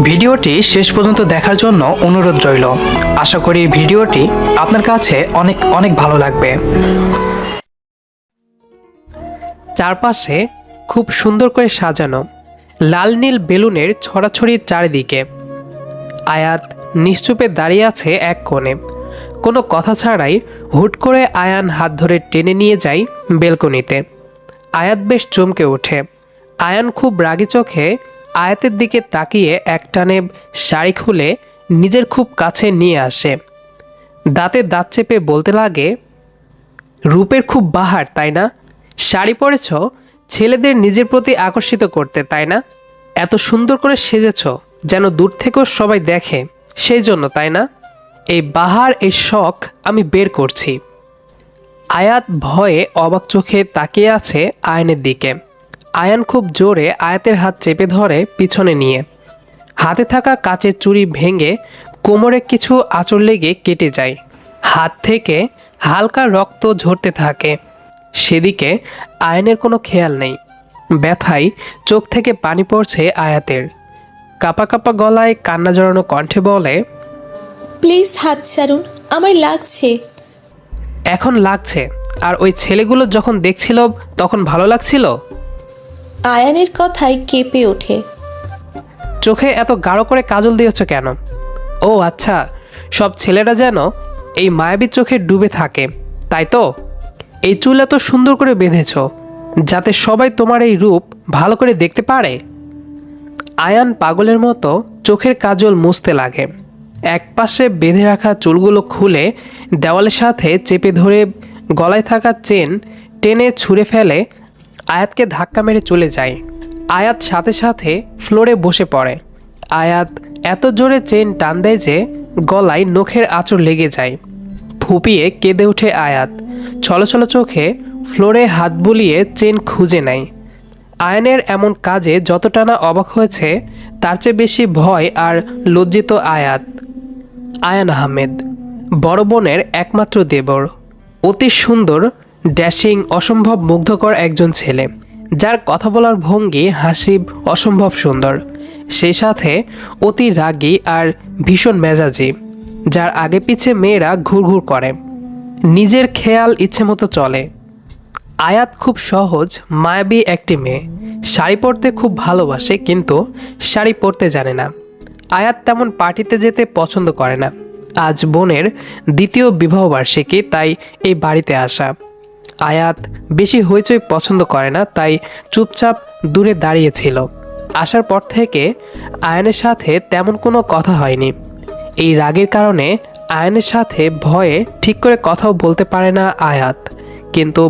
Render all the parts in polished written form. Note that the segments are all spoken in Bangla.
ভিডিওটি শেষ পর্যন্ত দেখার জন্য অনুরোধ রইল। আশা করি ভিডিওটি আপনার কাছে অনেক অনেক ভালো লাগবে। চারপাশে খুব সুন্দর করে সাজানো লাল নীল বেলুনের ছড়াছড়ি চারিদিকে। আয়াত নিশ্চুপে দাঁড়িয়ে আছে এক কোণে। কোনো কথা ছাড়াই হুট করে আয়ান হাত ধরে টেনে নিয়ে যায় বেলকনিতে। আয়াত বেশ চমকে ওঠে। আয়ান খুব রাগী চোখে আয়াতের দিকে তাকিয়ে একটানে শাড়ি খুলে নিজের খুব কাছে নিয়ে আসে। দাঁতে দাঁত চেপে বলতে লাগে, রূপের খুব বাহার তাই না? শাড়ি পরেছ ছেলেদের নিজের প্রতি আকর্ষিত করতে তাই না? এত সুন্দর করে সেজেছ যেন দূর থেকেও সবাই দেখে, সেই জন্য তাই না? এই বাহার, এই শখ আমি বের করছি। আয়াত ভয়ে অবাক চোখে তাকিয়ে আছে আয়নের দিকে। আয়ান খুব জোরে আয়াতের হাত চেপে ধরে পিছনে নিয়ে। হাতে থাকা কাচের চুড়ি ভেঙে কোমরে কিছু আঁচড় লেগে কেটে যায়। হাত থেকে হালকা রক্ত ঝরতে থাকে। সেদিকে আয়নের কোনো খেয়াল নেই। ব্যথায় চোখ থেকে পানি পড়ছে আয়াতের। কাপা কাপা গলায় কান্না জড়ানো কণ্ঠে বলে, প্লিজ হাত ছাড়ুন, আমার লাগছে। এখন লাগছে, আর ওই ছেলেগুলো যখন দেখছিল তখন ভালো লাগছিল? আয়ানের কথায় কেঁপে ওঠে। চোখে এত গাঢ় করে কাজল দিয়েছ কেন? ও আচ্ছা, সব ছেলেরা যেন এই মায়াবী চোখে ডুবে থাকে, তাই তো? এই চুল এত সুন্দর করে বেঁধেছ যাতে সবাই তোমার এই রূপ ভালো করে দেখতে পারে। আয়ান পাগলের মতো চোখের কাজল মুছতে লাগে। একপাশে বেঁধে রাখা চুলগুলো খুলে দেওয়ালের সাথে চেপে ধরে গলায় থাকা চেন টেনে ছুঁড়ে ফেলে আয়াতকে ধাক্কা মেরে চলে যায়। আয়াত সাথে সাথে ফ্লোরে বসে পড়ে। আয়াত এত জোরে চেন টান দেয় যে গলায় নখের আঁচড় লেগে যায়। ফুপিয়ে কেঁদে ওঠে আয়াত। ছলছল চোখে ফ্লোরে হাত বুলিয়ে চেন খুঁজে নেয়। আয়নের এমন কাজে যতটা না অবাক হয়েছে, তার চেয়ে বেশি ভয় আর লজ্জিত আয়াত। আয়ান আহমেদ বড় বোনের একমাত্র দেবর। অতি সুন্দর, ড্যাশিং, অসম্ভব মুগ্ধকর একজন ছেলে, যার কথা বলার ভঙ্গি হাসি অসম্ভব সুন্দর। সেই সাথে অতি রাগী আর ভীষণ মেজাজি, যার আগে পিছে মেয়েরা ঘুরঘুর করে। নিজের খেয়াল ইচ্ছে মতো চলে। আয়াত খুব সহজ মায়াবী একটি মেয়ে। শাড়ি পরতে খুব ভালোবাসে, কিন্তু শাড়ি পরতে জানে না। আয়াত তেমন পার্টিতে যেতে পছন্দ করে না। আজ বোনের দ্বিতীয় বিবাহবার্ষিকী, তাই এই বাড়িতে আসা। আয়াত বেশি হইচই পছন্দ করে না, তাই চুপচাপ দূরে দাঁড়িয়েছিল। আসার পর থেকে আয়নের সাথে তেমন কোনো কথা হয়নি। এই রাগের কারণে আয়নের সাথে ভয়ে ঠিক করে কথাও বলতে পারে না আয়াত। কিন্তু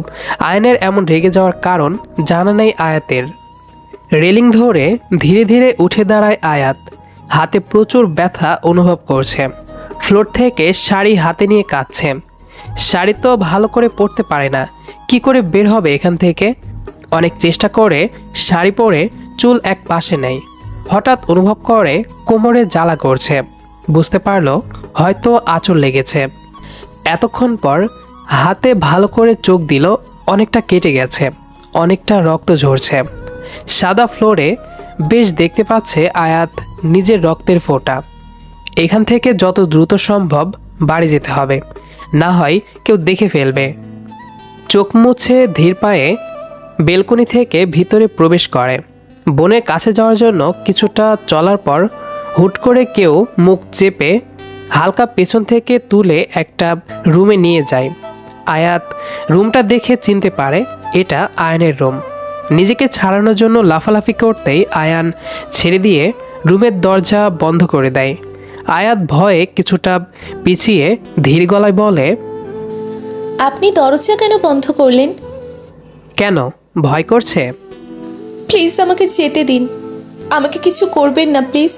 আয়নের এমন রেগে যাওয়ার কারণ জানা নেই আয়াতের। রেলিং ধরে ধীরে ধীরে উঠে দাঁড়ায় আয়াত। হাতে প্রচুর ব্যথা অনুভব করছে। ফ্লোর থেকে শাড়ি হাতে নিয়ে কাঁদছে। শাড়ি তো ভালো করে পরতে পারে না, কি করে বের হবে এখান থেকে? অনেক চেষ্টা করে শাড়ি পরে চুল এক পাশে নেয়। হঠাৎ অনুভব করে কোমরে জ্বালা করছে। বুঝতে পারলো হয়তো আঁচড় লেগেছে। এতক্ষণ পর হাতে ভালো করে চোখ দিল, অনেকটা কেটে গেছে, অনেকটা রক্ত ঝরছে। সাদা ফ্লোরে বেশ দেখতে পাচ্ছে আয়াত নিজের রক্তের ফোঁটা। এখান থেকে যত দ্রুত সম্ভব বাড়ি যেতে হবে, না হয় কেউ দেখে ফেলবে। চোখ মুছে ধীর পায়ে বেলকনি থেকে ভিতরে প্রবেশ করে। বোনের কাছে যাওয়ার জন্য কিছুটা চলার পর হুট করে কেউ মুখ চেপে হালকা পেছন থেকে তুলে একটা রুমে নিয়ে যায়। আয়াত রুমটা দেখে চিনতে পারে এটা আয়নের রুম। নিজেকে ছাড়ানোর জন্য লাফালাফি করতেই আয়ান ছেড়ে দিয়ে রুমের দরজা বন্ধ করে দেয়। আয়াত ভয়ে কিছুটা পিছিয়ে ধীর গলায় বলে, আপনি দরজা কেন বন্ধ করলেন? কেন, ভয় করছে? প্লিজ আমাকে যেতে দিন, আমাকে কিছু করবেন না প্লিজ।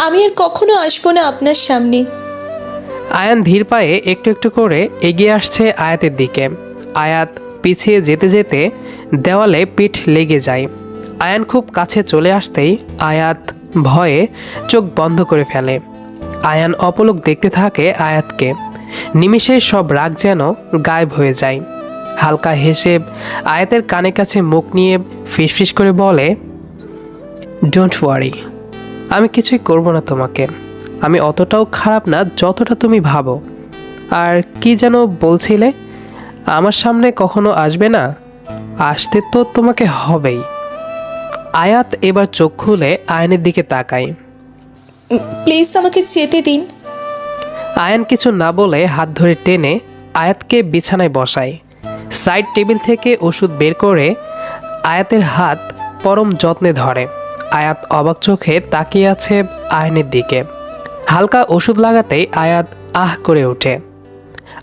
আমি আর কখনো আসবো না আপনার সামনে। আয়ান ধীর পায়ে একটু একটু করে এগিয়ে আসছে আয়াতের দিকে। আয়াত পিছিয়ে যেতে যেতে দেওয়ালে পিঠ লেগে যায়। আয়ান খুব কাছে চলে আসতেই আয়াত ভয়ে চোখ বন্ধ করে ফেলে। আয়ান অপলক দেখতে থাকে আয়াতকে। নিমিষে সব রাগ যেন গায়েব হয়ে যায়। হালকা হেসে আয়াতের কানে কাছে মুখ নিয়ে ফিসফিস করে বলে, ডোন্ট ওয়ারি, আমি কিছুই করব না তোমাকে। আমি অতটাও খারাপ না যতটা তুমি ভাবো। আর কি যেন বলছিলে, আমার সামনে কখনো আসবে না? আসতে তো তোমাকে হবেই। আয়াত এবার চোখ খুলে আয়নের দিকে তাকায়। প্লিজ আমাকে যেতে দিন। আয়ান কিছু না বলে হাত ধরে টেনে আয়াতকে বিছানায় বসায়। সাইড টেবিল থেকে ওষুধ বের করে আয়াতের হাত পরম যত্নে ধরে। আয়াত অবাক চোখে তাকিয়ে আছে আয়নের দিকে। হালকা ওষুধ লাগাতেই আয়াত আহ করে ওঠে।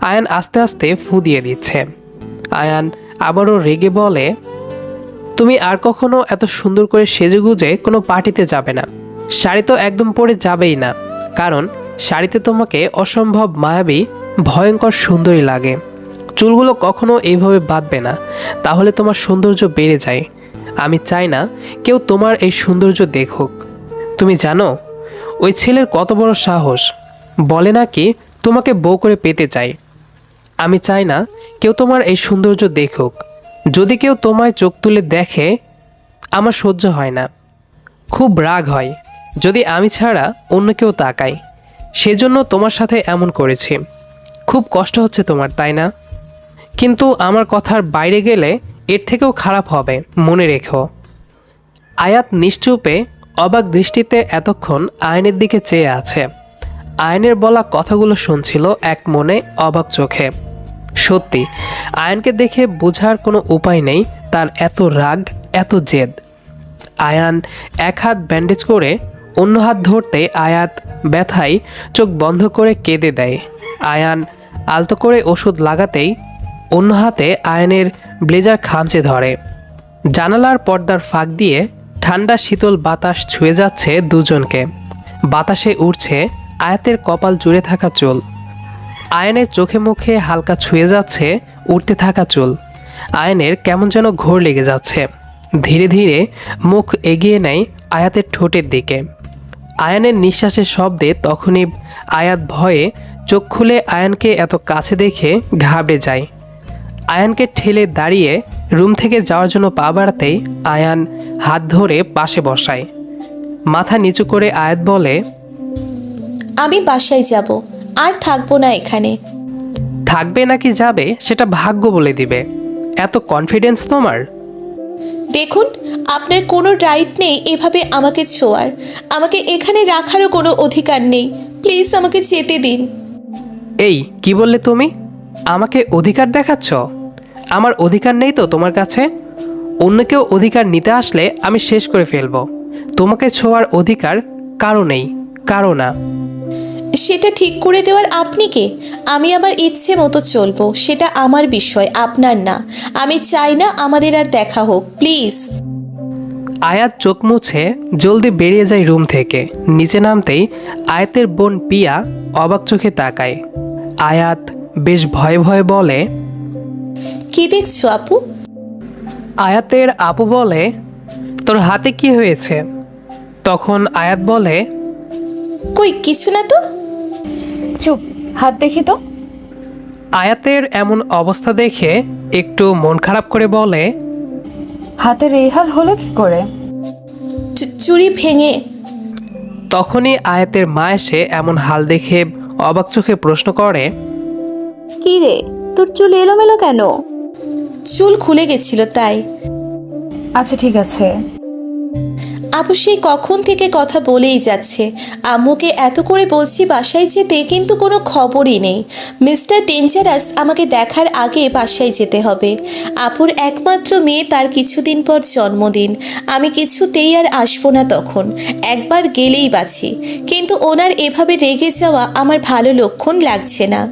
আয়ান আস্তে আস্তে ফু দিয়ে দিচ্ছে। আয়ান আবারও রেগে বলে, তুমি আর কখনো এত সুন্দর করে সেজেগুজে কোনো পার্টিতে যাবে না। শাড়ি তো একদম পরে যাবেই না, কারণ শাড়িতে তোমাকে অসম্ভব মায়াবী, ভয়ঙ্কর সুন্দরী লাগে। চুলগুলো কখনো এইভাবে বাঁধবে না, তাহলে তোমার সৌন্দর্য বেড়ে যায়। আমি চাই না কেউ তোমার এই সৌন্দর্য দেখুক। তুমি জানো ওই ছেলের কত বড় সাহস, বলে নাকি তোমাকে বউ করে পেতে চায়। আমি চাই না কেউ তোমার এই সৌন্দর্য দেখুক। যদি কেউ তোমায় চোখ তুলে দেখে, আমার সহ্য হয় না, খুব রাগ হয় যদি আমি ছাড়া অন্য কেউ তাকায়। সেজন্য তোমার সাথে এমন করেছি। খুব কষ্ট হচ্ছে তোমার, তাই না? কিন্তু আমার কথার বাইরে গেলে এর থেকেও খারাপ হবে, মনে রেখো। আয়াত নিশ্চুপে অবাক দৃষ্টিতে এতক্ষণ আয়নের দিকে চেয়ে আছে। আয়নের বলা কথাগুলো শুনছিল এক মনে অবাক চোখে। সত্যি আয়নকে দেখে বোঝার কোনো উপায় নেই তার এত রাগ, এত জেদ। আয়ান এক হাত ব্যান্ডেজ করে অন্য হাত ধরতে আয়াত ব্যথায় চোখ বন্ধ করে কেঁদে দেয়। আয়ান আলতো করে ওষুধ লাগাতেই অন্য হাতে আয়নের ব্লেজার খামচে ধরে। জানালার পর্দার ফাঁক দিয়ে ঠান্ডা শীতল বাতাস ছুঁয়ে যাচ্ছে দুজনকে। বাতাসে উড়ছে আয়াতের কপাল জুড়ে থাকা চুল। আয়নের চোখে মুখে হালকা ছুঁয়ে যাচ্ছে উড়তে থাকা চুল। আয়নের কেমন যেন ঘোর লেগে যাচ্ছে। ধীরে ধীরে মুখ এগিয়ে নেয় আয়াতের ঠোঁটের দিকে। আয়ানের নিঃশ্বাসের শব্দে তখনই আয়াত ভয়ে চোখ খুলে আয়ানকে এত কাছে দেখে ঘাবড়ে যায়। আয়ানকে ঠেলে দাঁড়িয়ে রুম থেকে যাওয়ার জন্য পা বাড়াতেই আয়ান হাত ধরে পাশে বসায়। মাথা নিচু করে আয়াত বলে, আমি বাসায় যাব, আর থাকবো না এখানে। থাকবে নাকি যাবে সেটা ভাগ্য বলে দিবে। এত কনফিডেন্স তোমার? দেখুন, আপনার কোনো রাইট নেই এভাবে আমাকে ছোঁয়ার। আমাকে এখানে রাখারও কোনো অধিকার নেই। প্লিজ আমাকে যেতে দিন। এই কি বললে তুমি? আমাকে অধিকার দেখাচ্ছ? আমার অধিকার নেই তো তোমার কাছে? অন্য কেউ অধিকার নিতে আসলে আমি শেষ করে ফেলবো। তোমাকে ছোঁয়ার অধিকার কারো নেই, কারো না। সেটা ঠিক করে দেওয়ার আপনি কে? আমি আমার ইচ্ছে মতো চলবো, সেটা আমার বিষয়, আপনার না। আমি চাই না আমাদের আর দেখা হোক, প্লিজ। আয়াত চোখ মুছে জলদি বেরিয়ে যায় রুম থেকে। নিচে নামতেই আয়াতের বোন পিয়া অবাক চোখে তাকায়। আয়াত বেশ ভয়ে ভয়ে বলে, কি দেখছো আপু? আয়াতের আপু বলে, তোর হাতে কি হয়েছে? তখন আয়াত বলে, কই কিছু না তো। চুপ, হাত দেখি তো। আয়াতের এমন অবস্থা দেখে একটু মন খারাপ করে বলে, হাতের এই হাল হলো কি করে? চুড়ি ভেঙে। তখনই আয়াতের মা এসে এমন হাল দেখে অবাক চোখে প্রশ্ন করে, কি রে, তোর চুল এলোমেলো কেন? চুল খুলে গেছিল তাই। আচ্ছা ঠিক আছে। আপু সেই কখন থেকে কথা বলেই যাচ্ছে। আম্মুকে এত করে বলছি বাসায় যেতে, কিন্তু কোনো খবরই নেই। মিস্টার ডেঞ্জারাস আমাকে দেখার আগে বাসায় যেতে হবে। আপুর একমাত্র মেয়ে, তার কিছুদিন পর জন্মদিন। আমি কিছুতেই আর আসবো না তখন, একবার গেলেই বাঁচি। কিন্তু ওনার এভাবে রেগে যাওয়া আমার ভালো লক্ষণ লাগছে না।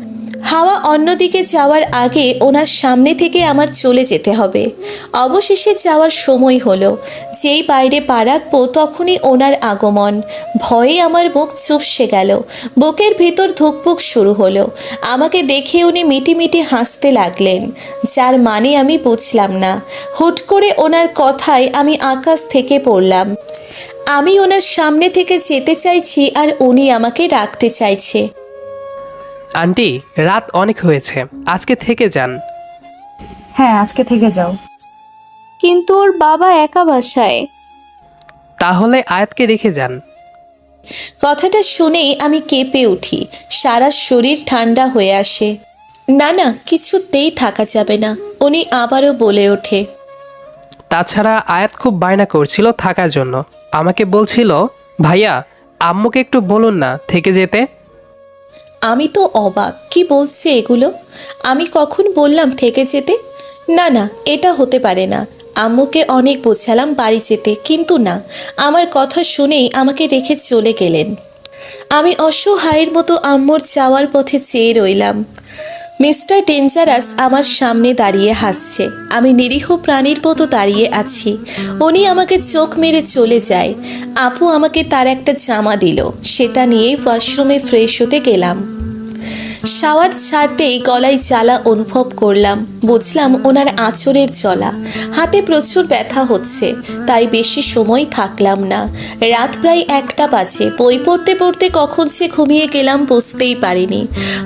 হাওয়া অন্যদিকে যাওয়ার আগে ওনার সামনে থেকে আমার চলে যেতে হবে। অবশেষে যাওয়ার সময় হলো। যেই বাইরে পা রাখবো তখনই ওনার আগমন। ভয়ে আমার বুক চুপসে গেল, বুকের ভিতর ধুকপুক শুরু হলো। আমাকে দেখে উনি মিটিমিটি হাসতে লাগলেন, যার মানে আমি বুঝলাম না। হুট করে ওনার কথায় আমি আকাশ থেকে পড়লাম। আমি ওনার সামনে থেকে যেতে চাইছি আর উনি আমাকে রাখতে চাইছে। আন্টি রাত অনেক হয়েছে, আজকে থেকে যান। হ্যাঁ, আজকে থেকে যাও। কিন্তু ওর বাবা একা বাসায়। তাহলে আয়াতকে রেখে যান। কথাটা শুনেই আমি কেঁপে উঠি, সারা শরীর ঠান্ডা হয়ে আসে। না না, কিছুতেই থাকা যাবে না। উনি আবারও বলে ওঠে, তাছাড়া আয়াত খুব বায়না করছিল থাকার জন্য। আমাকে বলছিল, ভাইয়া আম্মুকে একটু বলুন না থেকে যেতে। আমি তো অবাক, কি বলছে এগুলো? আমি কখন বললাম থেকে যেতে? না না, এটা হতে পারে না। আম্মুকে অনেক বোঝালাম বাড়ি যেতে, কিন্তু না, আমার কথা শুনেই আমাকে রেখে চলে গেলেন। আমি অসহায়ের মতো আম্মুর যাওয়ার পথে চেয়ে রইলাম। মিস্টার ডেঞ্জারাস আমার সামনে দাঁড়িয়ে হাসছে, আমি নিরীহ প্রাণীর মতো দাঁড়িয়ে আছি। উনি আমাকে চোখ মেরে চলে যায়। আপু আমাকে তার একটা জামা দিল, সেটা নিয়েই ওয়াশরুমে ফ্রেশ হতে গেলাম। শাওয়ার ছাড়তেই গলায় জ্বালা অনুভব করলাম, বুঝলাম ওনার আঁচড়ের জ্বালা। হাতে প্রচুর ব্যথা হচ্ছে, তাই বেশি সময় থাকলাম না। রাত প্রায় 1টা বাজে। বই পড়তে পড়তে কখন সে ঘুমিয়ে গেলাম বুঝতেই পারিনি।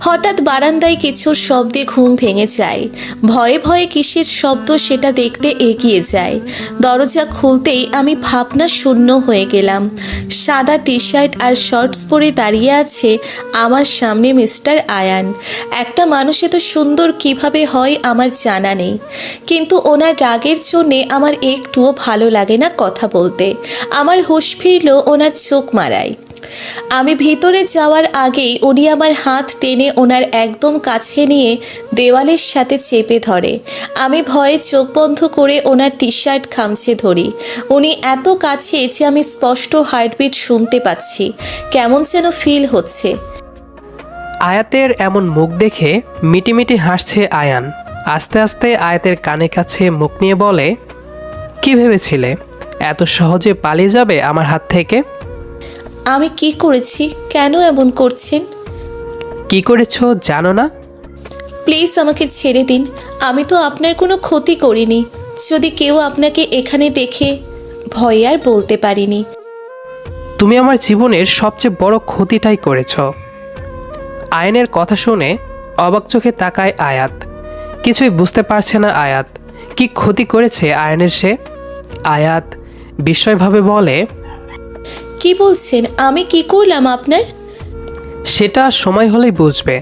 হঠাৎ বারান্দায় কিছুর শব্দে ঘুম ভেঙে যায়। ভয়ে ভয়ে কিসের শব্দ সেটা দেখতে এগিয়ে যায়। দরজা খুলতেই আমি ভাবনা শূন্য হয়ে গেলাম। সাদা টি শার্ট আর শর্টস পরে দাঁড়িয়ে আছে আমার সামনে মিস্টার আয়ান। একটা মানুষ এত সুন্দর কিভাবে হয় আমার জানা নেই, কিন্তু ওনার রাগের জন্যে আমার একটুও ভালো লাগে না কথা বলতে। আমার হুঁশ ফিরল ওনার চোখ মারায়। আমি ভিতরে যাওয়ার আগেই উনি আমার হাত টেনে ওনার একদম কাছে নিয়ে দেওয়ালের সাথে চেপে ধরে। আমি ভয়ে চোখ বন্ধ করে ওনার টি শার্ট খামচে ধরি। উনি এত কাছে যে আমি স্পষ্ট হার্টবিট শুনতে পাচ্ছি। কেমন যেন ফিল হচ্ছে। আয়াতের এমন মুখ দেখে মিটিমিটি হাসছে আয়ান। আস্তে আস্তে আয়াতের কানে কাছে মুখ নিয়ে বলে, কি ভেবেছিলে এত সহজে পালিয়ে যাবে আমার হাত থেকে? আমি কি করেছি? কেন এমন করছেন? কি করেছো জানো না? প্লিজ আমাকে ছেড়ে দিন। আমি তো আপনার কোনো ক্ষতি করিনি। যদি কেউ আপনাকে এখানে দেখে, ভয়ে আর বলতে পারিনি। তুমি আমার জীবনের সবচেয়ে বড় ক্ষতিটাই করেছ। আয়ানের কথা শুনে অবাক চোখে তাকায় আয়াত। কিছুই বুঝতে পারছে না আয়াত কি ক্ষতি করেছে আয়ানের সে। আয়াত বিস্ময়ভাবে বলে, কি বলছেন? আমি কি করলাম আপনার? সেটা সময় হলেই বুঝবে।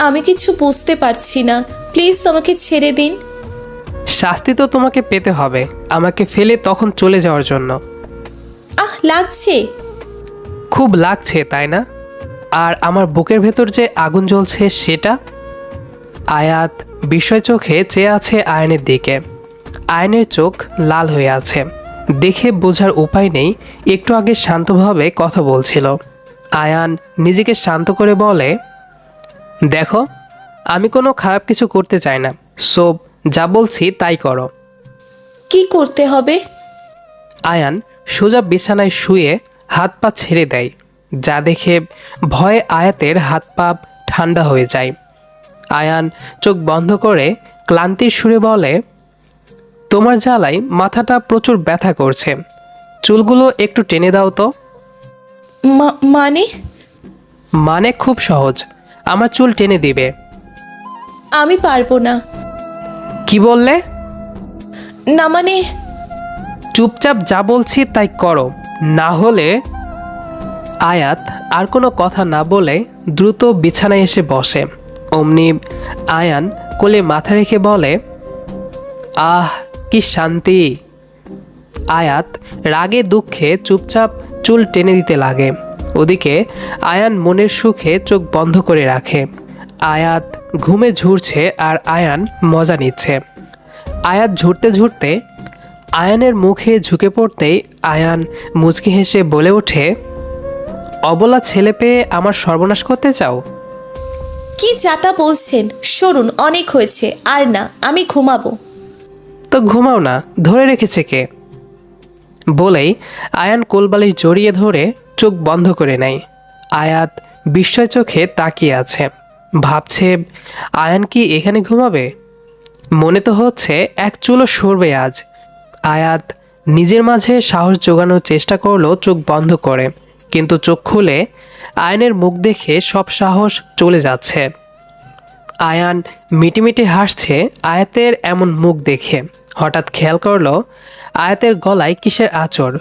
আমি কিছু বুঝতে পারছি না। প্লিজ আমাকে ছেড়ে দিন। শাস্তি তো তোমাকে পেতে হবে আমাকে ফেলে তখন চলে যাওয়ার জন্য। আহ, লাগছে। খুব লাগছে তাই না? আর আমার বুকের ভেতর যে আগুন জ্বলছে সেটা। আয়াত বিস্ময় চোখে চেয়ে আছে আয়নের দিকে। আয়নের চোখ লাল হয়ে আছে, দেখে বোঝার উপায় নেই একটু আগে শান্তভাবে কথা বলছিল। আয়ান নিজেকে শান্ত করে বলে, দেখো আমি কোনো খারাপ কিছু করতে চাই না, সো যা বলছি তাই করো। কি করতে হবে? আয়ান সোজা বিছানায় শুয়ে হাত পা ছেড়ে দেয়, যা দেখে ভয়ে আয়াতের হাত পা ঠান্ডা হয়ে যায়। আয়ান চোখ বন্ধ করে ক্লান্তির সুরে বলে, তোমার জ্বালায় মাথাটা প্রচুর ব্যথা করছে, চুলগুলো একটু টেনে দাও তো। মানে? মানে খুব সহজ, আমার চুল টেনে দিবে। আমি পারবো না। কি বললে? না মানে, চুপচাপ যা বলছি তাই করো, না হলে। আয়াত আর কোনো কথা না বলে দ্রুত বিছানায় এসে বসে। অমনি আয়ান কোলে মাথা রেখে বলে, আহ কি শান্তি। আয়াত রাগে দুঃখে চুপচাপ চুল টেনে দিতে লাগে। ওদিকে আয়ান মনের সুখে চোখ বন্ধ করে রাখে। আয়াত ঘুমে ঝুরছে আর আয়ান মজা নিচ্ছে। আয়াত ঝুরতে ঝুরতে আয়ানের মুখে ঝুঁকে পড়তেই আয়ান মুচকি হেসে বলে ওঠে, অবলা ছেলে পেয়ে আমার সর্বনাশ করতে চাও? কি যাতা বলছেন? সরুন, অনেক হয়েছে। আর না, আমি ঘুমাবো। তো ঘুমাও না, ধরে রেখেছে কে? বলেই আয়ান কোলবালিশ জড়িয়ে ধরে চোখ বন্ধ করে নেয়। আয়াত বিস্ময় চোখে তাকিয়ে আছে, ভাবছে আয়ান কি এখানে ঘুমাবে? মনে তো হচ্ছে এক চুলও সরবে আজ। আয়াত নিজের মাঝে সাহস জোগানোর চেষ্টা করলো চোখ বন্ধ করে, কিন্তু চোখ খুলে আয়ানের মুখ দেখে সব সাহস চলে যাচ্ছে। আয়ান মিটিমিটি হাসছে আয়াতের এমন মুখ দেখে। হঠাৎ খেয়াল করলো আয়াতের গলায় কিসের আঁচড়,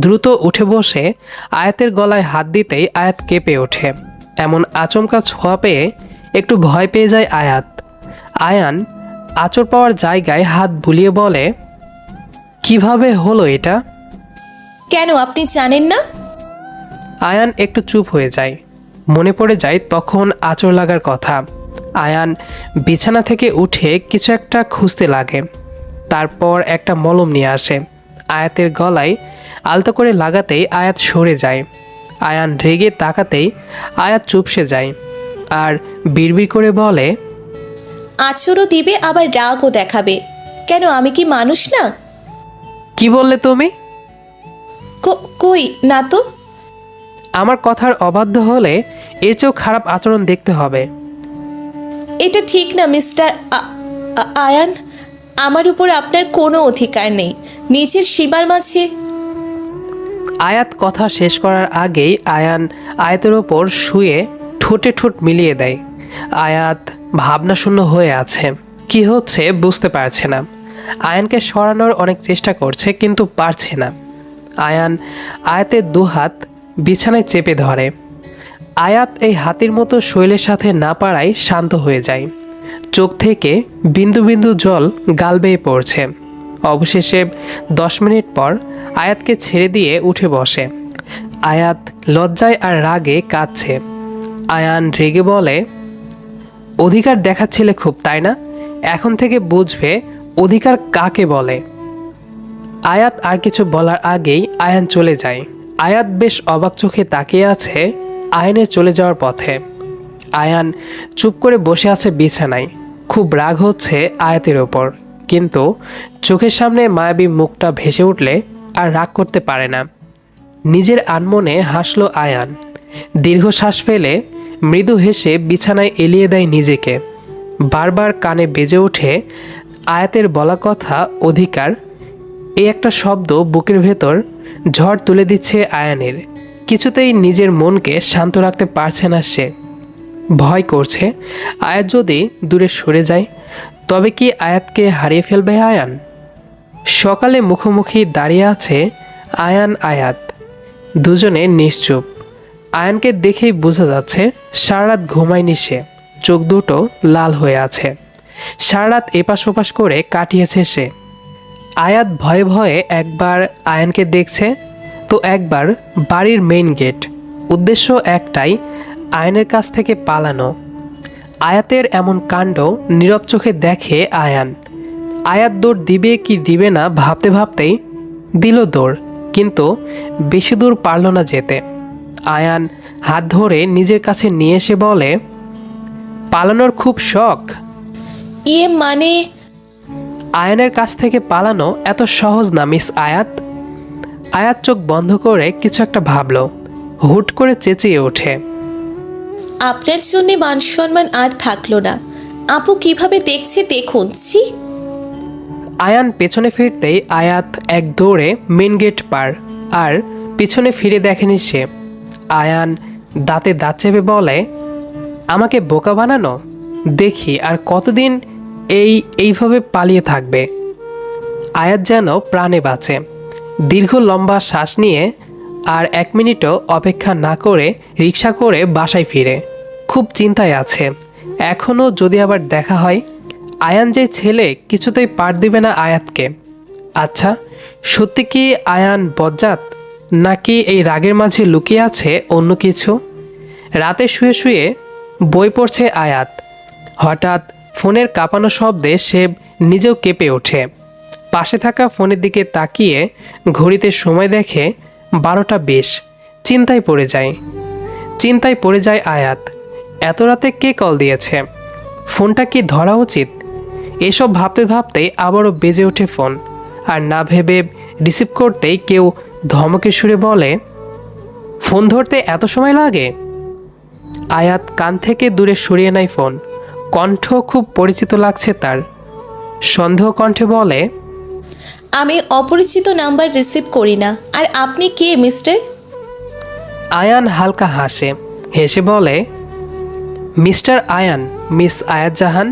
দ্রুত উঠে বসে আয়াতের গলায় হাত দিতেই আয়াত কেঁপে ওঠে। এমন আচমকা ছোঁয়া পেয়ে একটু ভয় পেয়ে যায় আয়াত। আয়ান আঁচড় পাওয়ার জায়গায় হাত বুলিয়ে বলে, কিভাবে হলো এটা? কেন আপনি জানেন না? আয়ান একটু চুপ হয়ে যায়। মনে পড়ে যায় তখন আঁচড় লাগার কথা। আয়ান বিছানা থেকে উঠে কিছু একটা খুঁজতে লাগে। তারপর একটা মলম নিয়ে আসে। আয়াতের গলায় আলতো করে লাগাতেই আয়াত সরে যায়। আয়ান রেগে তাকাতেই আয়াত চুপসে যায় আর বিড়বিড় করে বলে, আচরও দিবে আবার রাগও দেখাবে। কেন আমি কি মানুষ না? কি বললে তুমি? কই না তো। আমার কথার অবাধ্য হলে এর চেয়েও খারাপ আচরণ দেখতে হবে। এটা ঠিক না মিস্টার আয়ান। আমার উপর আপনার কোনো অধিকার নেই। নিজের সীমার মাঝে। আয়াত কথা শেষ করার আগেই আয়ান আয়াতের ওপর শুয়ে ঠোঁটে ঠোঁট মিলিয়ে দেয়। আয়াত ভাবনাশূন্য হয়ে আছে, কি হচ্ছে বুঝতে পারছে না। আয়ানকে সরানোর অনেক চেষ্টা করছে কিন্তু পারছে না। আয়ান আয়াতের দুহাত বিছানায় চেপে ধরে। আয়াত এই হাতির মতো শৈলের সাথে না পারায় শান্ত হয়ে যায়। চোখ থেকে বিন্দু বিন্দু জল গাল বেয়ে পড়ছে। অবশেষে 10 মিনিট পর আয়াতকে ছেড়ে দিয়ে উঠে বসে। আয়াত লজ্জায় আর রাগে কাঁদছে। আয়ান রেগে বলে, অধিকার দেখাচ্ছিলে খুব, তাই না? এখন থেকে বুঝবে অধিকার কাকে বলে। আয়াত আর কিছু বলার আগেই আয়ান চলে যায়। আয়াত বেশ অবাক চোখে তাকিয়ে আছে আয়ানের চলে যাওয়ার পথে। আয়ান চুপ করে বসে আছে বিছানায়। খুব রাগ হচ্ছে আয়াতের ওপর, কিন্তু চোখের সামনে মায়াবী মুখটা ভেসে উঠলে আর রাগ করতে পারে না। নিজের আনমনে হাসলো আয়ান। দীর্ঘশ্বাস ফেলে মৃদু হেসে বিছানায় এলিয়ে দেয় নিজেকে। বারবার কানে বেজে ওঠে আয়াতের বলা কথা অধিকার। এই একটা শব্দ বুকের ভেতর ঝড় তুলে দিচ্ছে আয়ানের। কিছুতেই নিজের মনকে শান্ত রাখতে পারছে না সে। ভয় করছে আয়াত যদি দূরে সরে যায় তবে কি আয়াতকে হারিয়ে ফেলবে আয়ান? সকালে মুখোমুখি দাঁড়িয়ে আছে আয়ান আয়াত, দুজনে নিশ্চুপ। আয়ানকে দেখেই বোঝা যাচ্ছে সারা রাত ঘুমায়নি সে। চোখ দুটো লাল হয়ে আছে। সারা রাত এপাশ ওপাশ করে কাটিয়েছে সে। আয়াত ভয়ে ভয়ে একবার আয়ানকে দেখছে তো একবার বাড়ির মেইন গেট। উদ্দেশ্য একটাই, আয়ানের কাছ থেকে পালানো। আয়াতের এমন কাণ্ড নীরব চোখে দেখে আয়ান। আয়াত দৌড় দিবে কি দিবে না ভাবতে ভাবতেই দিল দৌড়, কিন্তু বেশি দূর পারল না যেতে। আয়ান হাত ধরে নিজের কাছে নিয়ে এসে বলে, পালানোর খুব শখ? মানে? আয়ানের কাছ থেকে পালানো এত সহজ না মিস আয়াত। আয়াত চোখ বন্ধ করে কিছু একটা ভাবল। হুট করে চেঁচিয়ে ওঠে, আপনার জন্য মান সম্মান আর থাকলো না। আপু কিভাবে দেখছে দেখুন। ছি। আয়ান পেছনে ফিরতেই আয়াত এক দৌড়ে মেন গেট পার, আর পিছনে ফিরে দেখেনি সে। আয়ান দাঁতে দাঁত চেপে বলে, আমাকে বোকা বানানো? দেখি আর কতদিন এইভাবে পালিয়ে থাকবে। আয়াত যেন প্রাণে বাঁচে। দীর্ঘ লম্বা শ্বাস নিয়ে আর 1 মিনিটও অপেক্ষা না করে রিক্সা করে বাসায় ফিরে। খুব চিন্তায় আছে, এখনও যদি আবার দেখা হয়। আয়ান যে ছেলে কিছুতেই পার দিবে না আয়াতকে। আচ্ছা, সত্যি কি আয়ান বজ্জাত, নাকি এই রাগের মাঝে লুকিয়ে আছে অন্য কিছু? রাতে শুয়ে শুয়ে বই পড়ছে আয়াত। হঠাৎ ফোনের কাঁপানো শব্দে সে নিজেও কেঁপে ওঠে। পাশে থাকা ফোনের দিকে তাকিয়ে ঘড়িতে সময় দেখে 12টা 20। চিন্তায় পড়ে যায় আয়াত। এত রাতে কে কল দিয়েছে? ফোনটা কি ধরা উচিত? এসব ভাবতে ভাবতেই আবারও বেজে ওঠে ফোন। আর না ভেবে রিসিভ করতেই কেউ ধমকের সুরে বলে, ফোন ধরতে এত সময় লাগে? আয়াত কান থেকে দূরে সরিয়ে নেয় ফোন। কণ্ঠ খুব পরিচিত লাগছে তার। সন্দেহ কণ্ঠে বলে, আমি অপরিচিত নাম্বার রিসিভ করি না। আর আপনি কে মিস্টার? আয়ান হালকা হাসে। হেসে বলে, মিস্টার আয়ান, মিস আয়াত জাহান।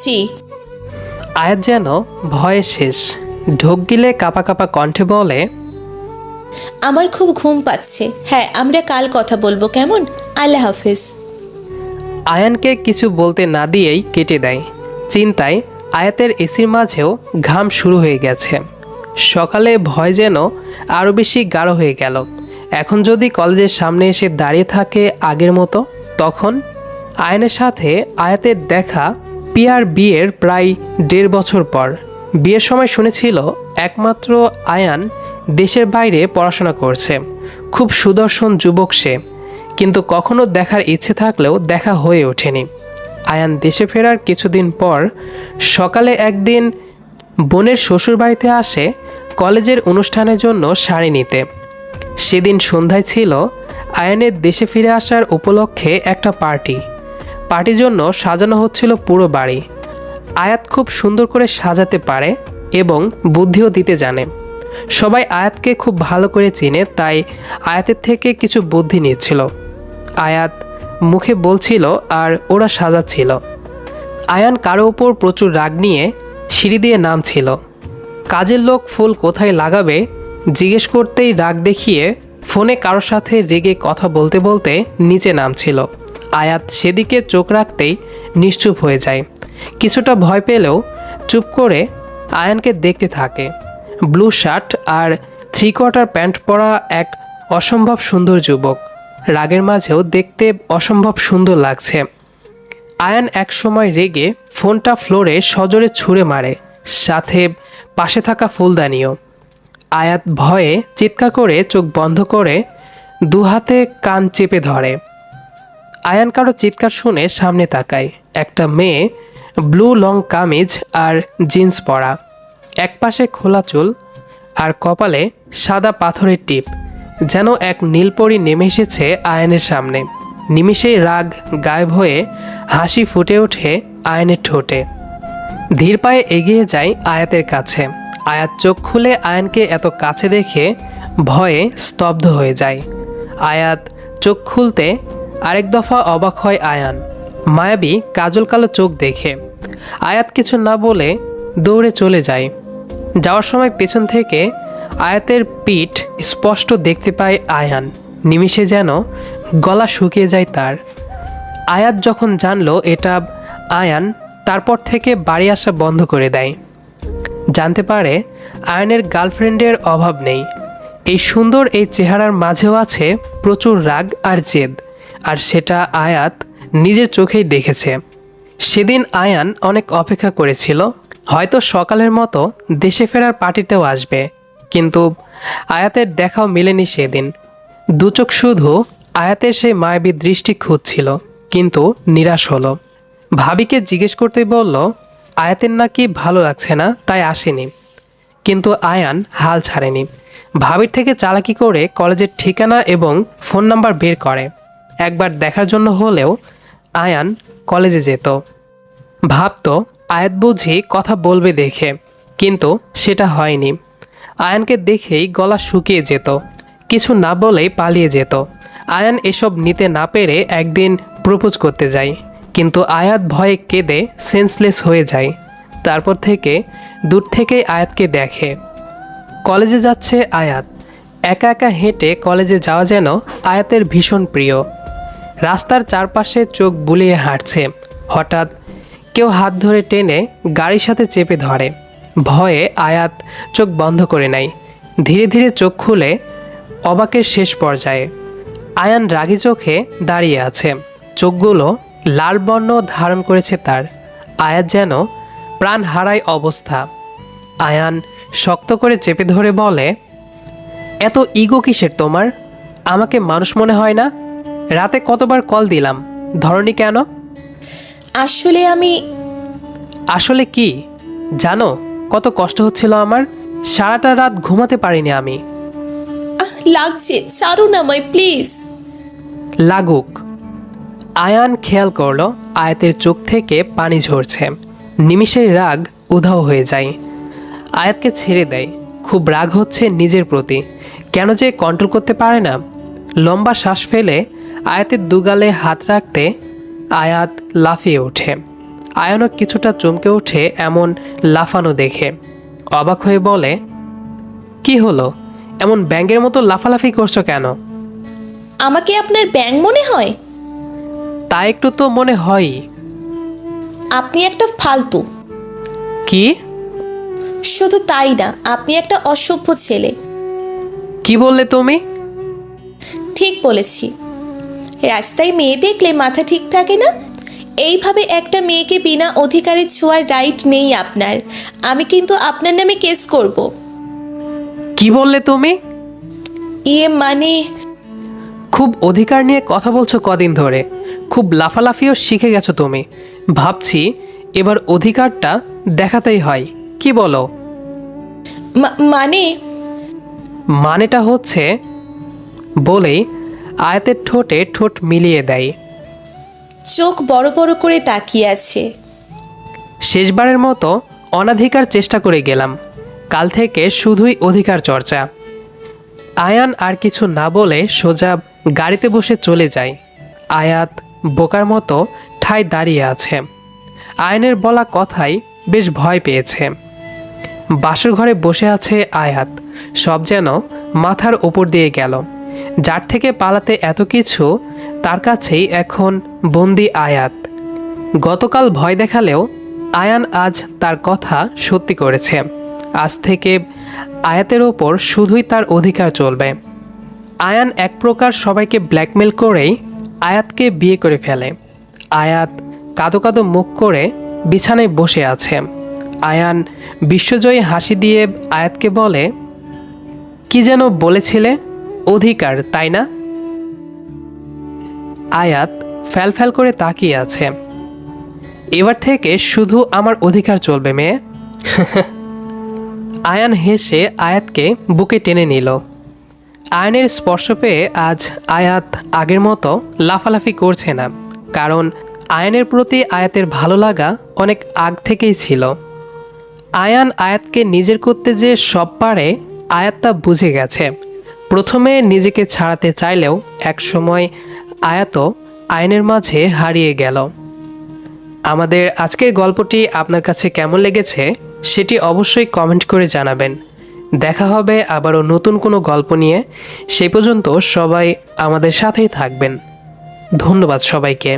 জি। আয়াত যেন ভয়ে শেষ। ঢোক গিলে কাঁপা কাঁপা কণ্ঠে বলে, আমার খুব ঘুম পাচ্ছে। হ্যাঁ, আমরা কাল কথা বলবো, কেমন? আল্লাহ হাফিজ। আয়ানকে কিছু বলতে না দিয়েই কেটে দেয়। চিন্তায় আয়াতের এসির মাঝেও ঘাম শুরু হয়ে গেছে। সকালে ভয় যেন আরও বেশি গাঢ় হয়ে গেল। এখন যদি কলেজের সামনে এসে দাঁড়িয়ে থাকে আগের মতো, তখন আয়ানের সাথে আয়াতের দেখা পিয়ার বিয়ের প্রায় 1.5 বছর পর। বিয়ের সময় শুনেছিল একমাত্র আয়ান দেশের বাইরে পড়াশোনা করছে, খুব সুদর্শন যুবক সে, কিন্তু কখনো দেখার ইচ্ছে থাকলেও দেখা হয়ে ওঠেনি। আয়ান দেশে ফেরার কিছুদিন পর সকালে একদিন বোনের শ্বশুরবাড়িতে আসে কলেজের অনুষ্ঠানের জন্য শাড়ি নিতে। সেদিন সন্ধ্যায় ছিল আয়ানের দেশে ফিরে আসার উপলক্ষে একটা পার্টির জন্য সাজানো হচ্ছিল পুরো বাড়ি। আয়াত খুব সুন্দর করে সাজাতে পারে এবং বুদ্ধিও দিতে জানে। সবাই আয়াতকে খুব ভালো করে চিনে, তাই আয়াতের থেকে কিছু বুদ্ধি নিচ্ছিল। আয়াত মুখে বলছিল আর ওরা সাজাচ্ছিল। আয়ান কারো ওপর প্রচুর রাগ নিয়ে সিঁড়ি দিয়ে নামছিল। কাজের লোক ফুল কোথায় লাগাবে জিজ্ঞেস করতেই রাগ দেখিয়ে ফোনে কারোর সাথে রেগে কথা বলতে বলতে নিচে নামছিল। আয়াত সেদিকে চোখ রাখতেই নিশ্চুপ হয়ে যায়। কিছুটা ভয় পেলেও চুপ করে আয়ানকে দেখতে থাকে। ব্লু শার্ট আর 3/4 প্যান্ট পরা এক অসম্ভব সুন্দর যুবক। রাগের মাঝেও দেখতে অসম্ভব সুন্দর লাগছে। আয়ান একসময় রেগে ফোনটা ফ্লোরে সজোরে ছুঁড়ে মারে, সাথে পাশে থাকা ফুলদানিও। আয়াত ভয়ে চিৎকার করে চোখ বন্ধ করে দু হাতে কান চেপে ধরে। আয়ান কারো চিৎকার শুনে সামনে তাকায়। একটা মেয়ে, ব্লু লং কামিজ আর জিন্স পরা, একপাশে খোলা চুল আর কপালে সাদা পাথরের টিপ, যেন এক নীলপরি নেমে এসেছে আয়ানের সামনে। নিমিষেই রাগ গায়েব হয়ে হাসি ফুটে ওঠে আয়ানের ঠোঁটে। ধীর পায়ে এগিয়ে যায় আয়াতের কাছে। আয়াত চোখ খুলে আয়ানকে এত কাছে দেখে ভয়ে স্তব্ধ হয়ে যায়। আয়াত চোখ খুলতে আরেক দফা অবাক হয় আয়ান। মায়াবী কাজল কালো চোখ দেখে আয়াত কিছু না বলে দৌড়ে চলে যায়। যাওয়ার সময় পেছন থেকে আয়াতের পিঠ স্পষ্ট দেখতে পায় আয়ান। নিমিষে যেন গলা শুকিয়ে যায় তার। আয়াত যখন জানলো এটা আয়ান, তারপর থেকে বাড়ি আসা বন্ধ করে দেয়। জানতে পারে আয়ানের গার্লফ্রেন্ডের অভাব নেই। এই সুন্দর এই চেহারার মাঝেও আছে প্রচুর রাগ আর জেদ, আর সেটা আয়াত নিজের চোখেই দেখেছে। সেদিন আয়ান অনেক অপেক্ষা করেছিল, হয়তো সকালের মতো দেশে ফেরার পার্টিতেও আসবে, কিন্তু আয়াতের দেখাও মেলেনি সেদিন। দুচোখ শুধু আয়াতের সেই মায়াবী দৃষ্টি খুঁজছিল, কিন্তু নিরাশ হলো। ভাবিকে জিজ্ঞেস করতেই বলল আয়াতের নাকি ভালো লাগছে না, তাই আসেনি। কিন্তু আয়ান হাল ছাড়েনি। ভাবির থেকে চালাকি করে কলেজের ঠিকানা এবং ফোন নাম্বার বের করে। একবার দেখার জন্য হলেও আয়ান কলেজে যেত। ভাবতো আয়াত বুঝি কথা বলবে দেখে, কিন্তু সেটা হয়নি। আয়ানকে দেখেই গলা শুকিয়ে যেত, কিছু না বলেই পালিয়ে যেত। আয়ান এসব নিতে না পেরে একদিন প্রপোজ করতে যায়, কিন্তু আয়াত ভয়ে কেঁদে সেন্সলেস হয়ে যায়। তারপর থেকে দূর থেকেই আয়াতকে দেখে। কলেজে যাচ্ছে আয়াত। একা একা হেঁটে কলেজে যাওয়া যেন আয়াতের ভীষণ প্রিয়। রাস্তার চারপাশে চোখ বুলিয়ে হাঁটছে। হঠাৎ কেউ হাত ধরে টেনে গাড়ির সাথে চেপে ধরে। ভয়ে আয়াত চোখ বন্ধ করে নেয়। ধীরে ধীরে চোখ খুলে অবাকের শেষ পর্যায়ে। আয়ান রাগী চোখে দাঁড়িয়ে আছে। চোখগুলো লাল বর্ণ ধারণ করেছে তার। আয়াত যেন প্রাণ হারায় অবস্থা। আয়ান শক্ত করে চেপে ধরে বলে, এত ইগো কিসের তোমার? আমাকে মানুষ মনে হয় না? রাতে কতবার কল দিলাম, ধরনি কেন? আসলে কি জানো কত কষ্ট হচ্ছিল আমার? সারাটা রাত ঘুমাতে পারিনি আমি। লাগছে, ছাড়ুন আমায় প্লিজ। লাগুক। আয়ান খেয়াল করলো আয়াতের চোখ থেকে পানি ঝরছে। নিমিষেই রাগ উধাও হয়ে যায়। আয়াতকে ছেড়ে দেয়। খুব রাগ হচ্ছে নিজের প্রতি, কেন যে কন্ট্রোল করতে পারে না। লম্বা শ্বাস ফেলে আয়াতের দুগালে হাত রাখতে আয়াত লাফিয়ে ওঠে। আয়ানও কিছুটা চমকে ওঠে এমন লাফানো দেখে। অবাক হয়ে বলে, কি হলো? এমন ব্যাঙের মতো লাফালাফি করছো কেন? আমাকে আপনার ব্যাঙ মনে হয়? তা একটু তো মনে হয়ই। আপনি একটা ফালতু। কি? শুধু তাই না, আপনি একটা অসভ্য ছেলে। কি বললে তুমি? ঠিক বলেছি। রাস্তায় মেয়ে দেখলে মাথা ঠিক থাকে না? এইভাবে একটা মেয়েকে বিনা অধিকারে ছোঁয়ার রাইট নেই আপনার। আমি কিন্তু আপনার নামে কেস করব। কি বললে তুমি? মানে খুব অধিকার নিয়ে কথা বলছো কদিন ধরে, খুব লাফালাফিও শিখে গেছো তুমি। ভাবছি এবার অধিকারটা দেখাতেই হয়। কি বলো? মানে মানেটা হচ্ছে বলেই আয়াতের ঠোঁটে ঠোঁট মিলিয়ে দেয়। চোখ বড় বড় করে তাকিয়ে আছে। শেষবারের মতো অনাধিকার চেষ্টা করে গেলাম, কাল থেকে শুধুই অধিকার চর্চা। আয়ান আর কিছু না বলে সোজা গাড়িতে বসে চলে যায়। আয়াত বোকার মতো ঠায় দাঁড়িয়ে আছে। আয়নের বলা কথাই বেশ ভয় পেয়েছে। বাসর ঘরে বসে আছে আয়াত, সব যেন মাথার উপর দিয়ে গেল। যার থেকে পালাতে এত কিছু, তার কাছেই এখন বন্দি আয়াত। গতকাল ভয় দেখালেও আয়ান আজ তার কথা সত্যি করেছে। আজ থেকে আয়াতের ওপর শুধুই তার অধিকার চলবে। আয়ান এক প্রকার সবাইকে ব্ল্যাকমেল করেই আয়াতকে বিয়ে করে ফেলে। আয়াত কাঁদো কাঁদো মুখ করে বিছানায় বসে আছে। আয়ান বিশ্বজয়ী হাসি দিয়ে আয়াতকে বলে, কি যেন বলেছিলে? অধিকার, তাই না? আয়াত ফ্যাল করে তাকিয়ে আছে। এবার থেকে শুধু আমার অধিকার চলবে মেয়ে। আয়ান হেসে আয়াতকে বুকে টেনে নিল। আয়নের স্পর্শ পেয়ে আজ আয়াত আগের মতো লাফালাফি করছে না, কারণ আয়নের প্রতি আয়াতের ভালো লাগা অনেক আগ থেকেই ছিল। আয়ান আয়াতকে নিজের করতে যে সব পারে আয়াত তা বুঝে গেছে। প্রথমে নিজেকে ছাড়াতে চাইলেও একসময় আয়াতও আয়নের মাঝে হারিয়ে গেল। আমাদের আজকের গল্পটি আপনার কাছে কেমন লেগেছে সেটি অবশ্যই কমেন্ট করে জানাবেন। দেখা হবে আবারও নতুন কোনো গল্প নিয়ে। সেই পর্যন্ত সবাই আমাদের সাথেই থাকবেন। ধন্যবাদ সবাইকে।